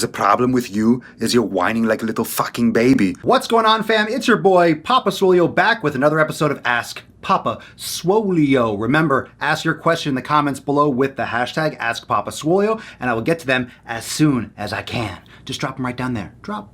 the problem with you is you're whining like a little fucking baby. What's going on, fam? It's your boy, Papa Swolio, back with another episode of Ask Papa Swolio. Remember, ask your question in the comments below with the hashtag AskPapaSwolio, and I will get to them as soon as I can. Just drop them right down there. Drop.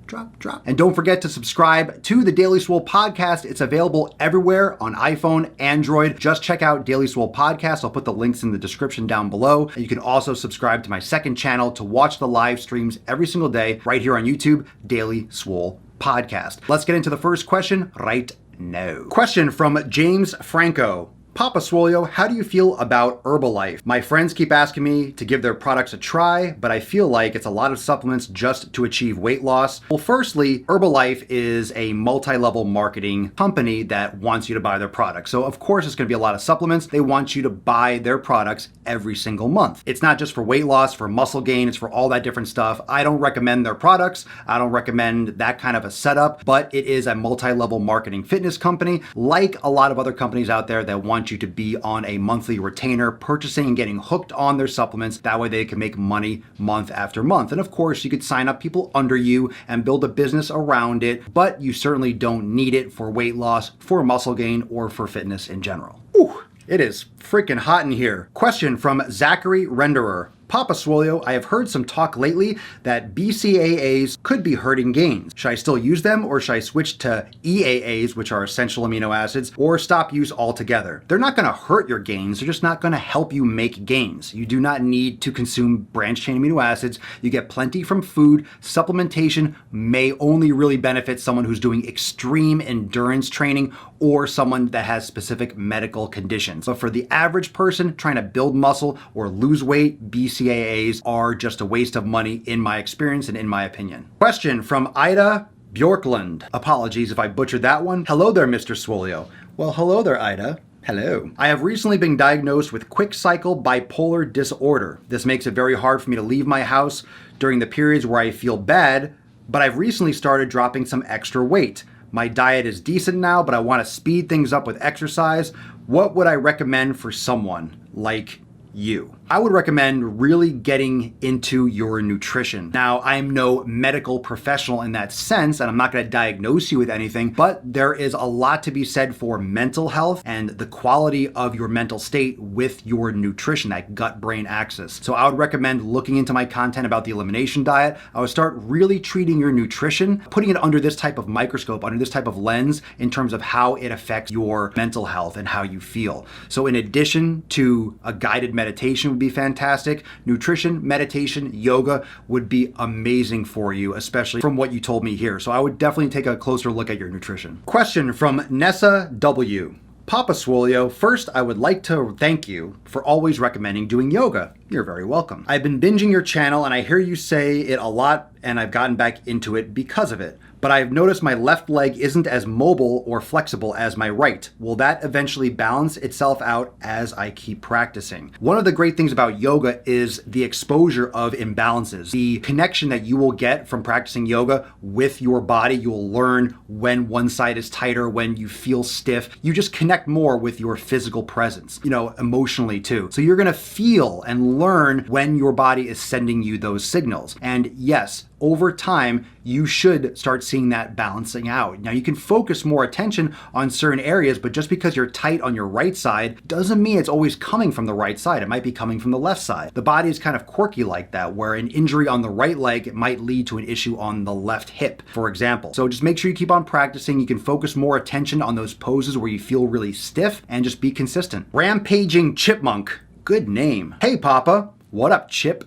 And don't forget to subscribe to the Daily Swole podcast. It's available everywhere on iPhone, Android. Just check out Daily Swole podcast. I'll put the links in the description down below. And you can also subscribe to my second channel to watch the live streams every single day right here on YouTube, Daily Swole podcast. Let's get into the first question right now. Question from James Franco. Papa Swolio, how do you feel about Herbalife? My friends keep asking me to give their products a try, but I feel like it's a lot of supplements just to achieve weight loss. Well, firstly, Herbalife is a multi-level marketing company that wants you to buy their products. So of course it's going to be a lot of supplements. They want you to buy their products every single month. It's not just for weight loss, for muscle gain, it's for all that different stuff. I don't recommend their products. I don't recommend that kind of a setup, but it is a multi-level marketing fitness company, like a lot of other companies out there that want you to be on a monthly retainer, purchasing and getting hooked on their supplements. That way they can make money month after month. And of course, you could sign up people under you and build a business around it, but you certainly don't need it for weight loss, for muscle gain, or for fitness in general. Ooh, it is freaking hot in here. Question from Zachary Renderer. Papa Swolio, I have heard some talk lately that BCAAs could be hurting gains. Should I still use them, or should I switch to EAAs, which are essential amino acids, or stop use altogether? They're not going to hurt your gains. They're just not going to help you make gains. You do not need to consume branched chain amino acids. You get plenty from food. Supplementation may only really benefit someone who's doing extreme endurance training or someone that has specific medical conditions. But for the average person trying to build muscle or lose weight, BCAAs are just a waste of money in my experience and in my opinion. Question from Ida Bjorklund. Apologies if I butchered that one. Hello there, Mr. Swolio. Well, hello there, Ida. Hello. I have recently been diagnosed with quick cycle bipolar disorder. This makes it very hard for me to leave my house during the periods where I feel bad, but I've recently started dropping some extra weight. My diet is decent now, but I want to speed things up with exercise. What would I recommend for someone like you? I would recommend really getting into your nutrition. Now, I'm no medical professional in that sense, and I'm not going to diagnose you with anything, but there is a lot to be said for mental health and the quality of your mental state with your nutrition, that gut-brain axis. So I would recommend looking into my content about the elimination diet. I would start really treating your nutrition, putting it under this type of microscope, under this type of lens in terms of how it affects your mental health and how you feel. So in addition to a guided meditation would be fantastic, nutrition, meditation, yoga would be amazing for you, especially from what you told me here. So I would definitely take a closer look at your nutrition. Question from Nessa W. Papa Swolio, first I would like to thank you for always recommending doing yoga. You're very welcome. I've been binging your channel and I hear you say it a lot and I've gotten back into it because of it. But I've noticed my left leg isn't as mobile or flexible as my right. Will that eventually balance itself out as I keep practicing? One of the great things about yoga is the exposure of imbalances. The connection that you will get from practicing yoga with your body. You'll learn when one side is tighter, when you feel stiff. You just connect more with your physical presence, emotionally too. So you're gonna feel and learn when your body is sending you those signals. And yes, over time, you should start seeing that balancing out. Now, you can focus more attention on certain areas, but just because you're tight on your right side doesn't mean it's always coming from the right side. It might be coming from the left side. The body is kind of quirky like that, where an injury on the right leg might lead to an issue on the left hip, for example. So just make sure you keep on practicing. You can focus more attention on those poses where you feel really stiff and just be consistent. Rampaging Chipmunk. Good name. Hey, Papa. What up, Chip?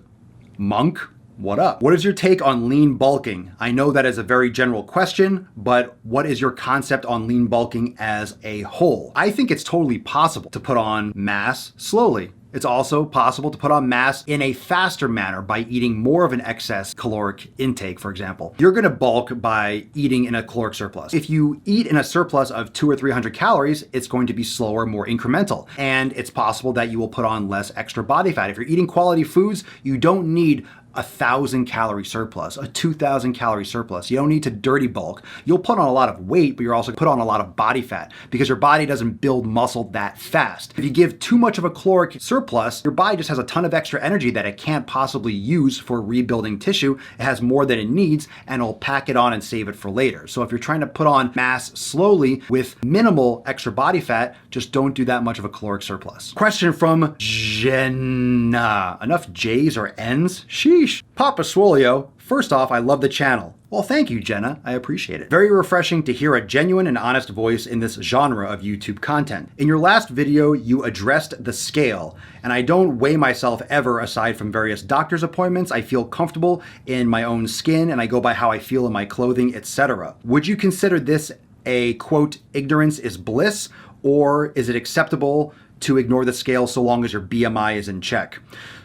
Monk? What up? What is your take on lean bulking? I know that is a very general question, but what is your concept on lean bulking as a whole? I think it's totally possible to put on mass slowly. It's also possible to put on mass in a faster manner by eating more of an excess caloric intake, for example. You're gonna bulk by eating in a caloric surplus. If you eat in a surplus of 200 or 300 calories, it's going to be slower, more incremental. And it's possible that you will put on less extra body fat. If you're eating quality foods, you don't need 1,000 calorie surplus, a 2,000 calorie surplus. You don't need to dirty bulk. You'll put on a lot of weight, but you're also put on a lot of body fat because your body doesn't build muscle that fast. If you give too much of a caloric surplus, your body just has a ton of extra energy that it can't possibly use for rebuilding tissue. It has more than it needs, and it'll pack it on and save it for later. So if you're trying to put on mass slowly with minimal extra body fat, just don't do that much of a caloric surplus. Question from Jenna. Enough J's or N's? Sheesh. Papa Swolio, first off, I love the channel. Well, thank you, Jenna. I appreciate it. Very refreshing to hear a genuine and honest voice in this genre of YouTube content. In your last video, you addressed the scale, and I don't weigh myself ever aside from various doctor's appointments. I feel comfortable in my own skin, and I go by how I feel in my clothing, etc. Would you consider this a, quote, ignorance is bliss, or is it acceptable to ignore the scale so long as your BMI is in check?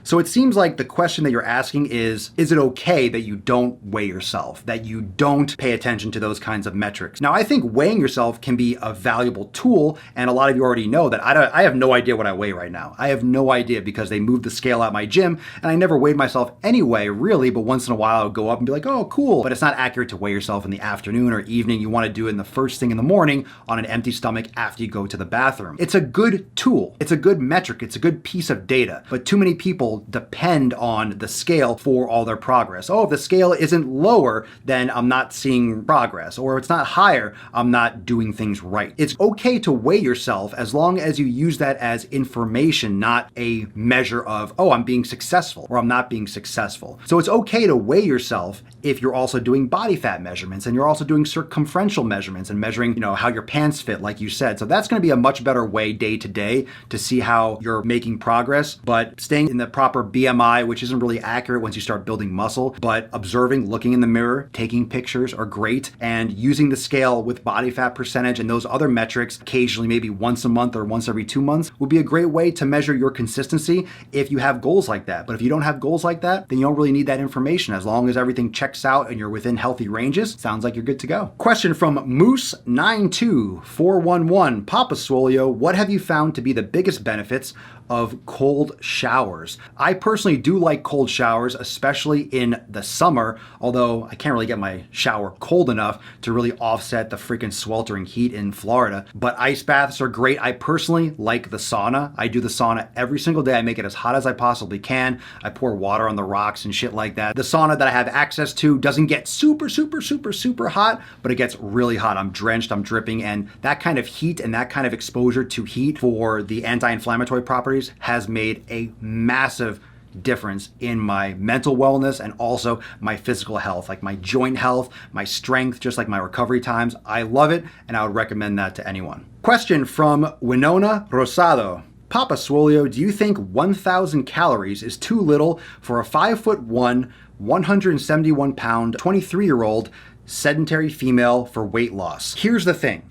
So it seems like the question that you're asking is it okay that you don't weigh yourself, that you don't pay attention to those kinds of metrics? Now, I think weighing yourself can be a valuable tool, and a lot of you already know that I have no idea what I weigh right now. I have no idea because they moved the scale at my gym, and I never weighed myself anyway, really, but once in a while I would go up and be like, oh, cool. But it's not accurate to weigh yourself in the afternoon or evening. You want to do it in the first thing in the morning on an empty stomach after you go to the bathroom. It's a good tool. It's a good metric. It's a good piece of data, but too many people depend on the scale for all their progress. Oh, if the scale isn't lower, then I'm not seeing progress, or if it's not higher, I'm not doing things right. It's okay to weigh yourself as long as you use that as information, not a measure of, oh, I'm being successful or I'm not being successful. So it's okay to weigh yourself if you're also doing body fat measurements and you're also doing circumferential measurements and measuring, how your pants fit, like you said. So that's going to be a much better way day to day to see how you're making progress, but staying in the proper BMI, which isn't really accurate once you start building muscle, but observing, looking in the mirror, taking pictures are great, and using the scale with body fat percentage and those other metrics occasionally, maybe once a month or once every 2 months, would be a great way to measure your consistency if you have goals like that. But if you don't have goals like that, then you don't really need that information. As long as everything checks out and you're within healthy ranges, sounds like you're good to go. Question from Moose92411. Papa Swolio, what have you found to be the biggest benefits of cold showers? I personally do like cold showers, especially in the summer, although I can't really get my shower cold enough to really offset the freaking sweltering heat in Florida. But ice baths are great. I personally like the sauna. I do the sauna every single day. I make it as hot as I possibly can. I pour water on the rocks and shit like that. The sauna that I have access to doesn't get super hot, but it gets really hot. I'm drenched, I'm dripping, and that kind of heat and that kind of exposure to heat for the anti-inflammatory properties has made a massive difference in my mental wellness and also my physical health, like my joint health, my strength, just like my recovery times. I love it, and I would recommend that to anyone. Question from Winona Rosado. Papa Swolio, do you think 1,000 calories is too little for a 5'1", 171 pound, 23-year-old sedentary female for weight loss? Here's the thing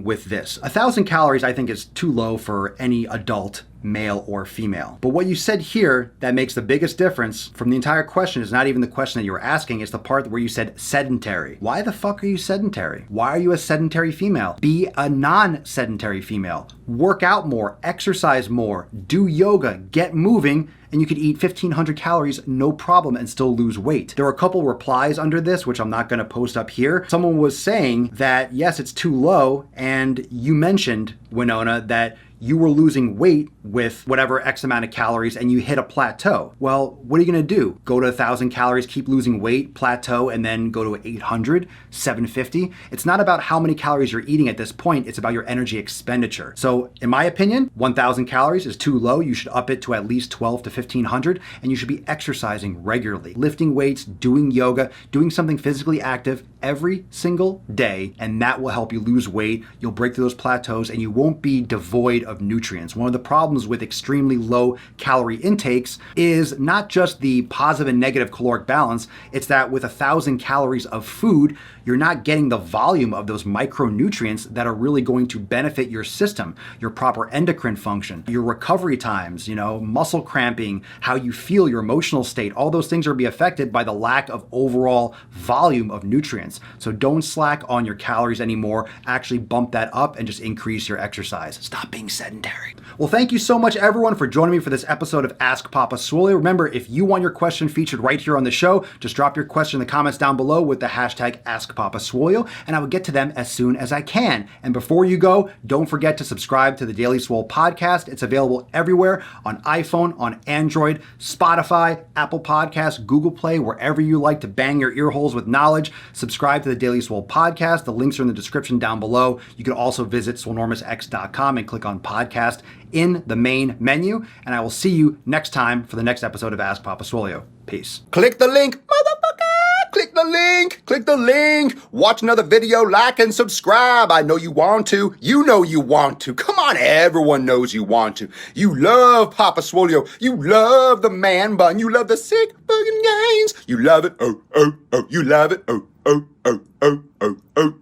with this. 1,000 calories I think is too low for any adult, male or female. But what you said here that makes the biggest difference from the entire question is not even the question that you were asking, it's the part where you said sedentary. Why the fuck are you sedentary? Why are you a sedentary female? Be a non-sedentary female. Work out more, exercise more, do yoga, get moving, and you could eat 1,500 calories no problem and still lose weight. There were a couple replies under this, which I'm not going to post up here. Someone was saying that yes, it's too low, and you mentioned, Winona, that you were losing weight with whatever X amount of calories and you hit a plateau. Well, what are you gonna do? Go to 1,000 calories, keep losing weight, plateau, and then go to 800, 750? It's not about how many calories you're eating at this point, it's about your energy expenditure. So in my opinion, 1,000 calories is too low. You should up it to at least 12 to 1,500, and you should be exercising regularly, lifting weights, doing yoga, doing something physically active every single day, and that will help you lose weight. You'll break through those plateaus and you won't be devoid of nutrients. One of the problems with extremely low calorie intakes is not just the positive and negative caloric balance, it's that with 1,000 calories of food, you're not getting the volume of those micronutrients that are really going to benefit your system, your proper endocrine function, your recovery times, muscle cramping, how you feel, your emotional state. All those things are be affected by the lack of overall volume of nutrients. So don't slack on your calories anymore. Actually bump that up and just increase your exercise. Stop being sedentary. Well, thank you so much, everyone, for joining me for this episode of Ask Papa Swolio. Remember, if you want your question featured right here on the show, just drop your question in the comments down below with the hashtag AskPapaSwolio, and I will get to them as soon as I can. And before you go, don't forget to subscribe to the Daily Swole podcast. It's available everywhere on iPhone, on Android, Spotify, Apple Podcasts, Google Play, wherever you like to bang your ear holes with knowledge. Subscribe to the Daily Swole podcast. The links are in the description down below. You can also visit swolenormousx.com and click on podcast in the main menu. And I will see you next time for the next episode of Ask Papa Swolio. Peace. Click the link, motherfucker! Click the link! Click the link! Watch another video, like and subscribe. I know you want to. You know you want to. Come on, everyone knows you want to. You love Papa Swolio. You love the man bun. You love the sick bugging gains. You love it. Oh, oh, oh. You love it. Oh, oh, oh, oh, oh, oh.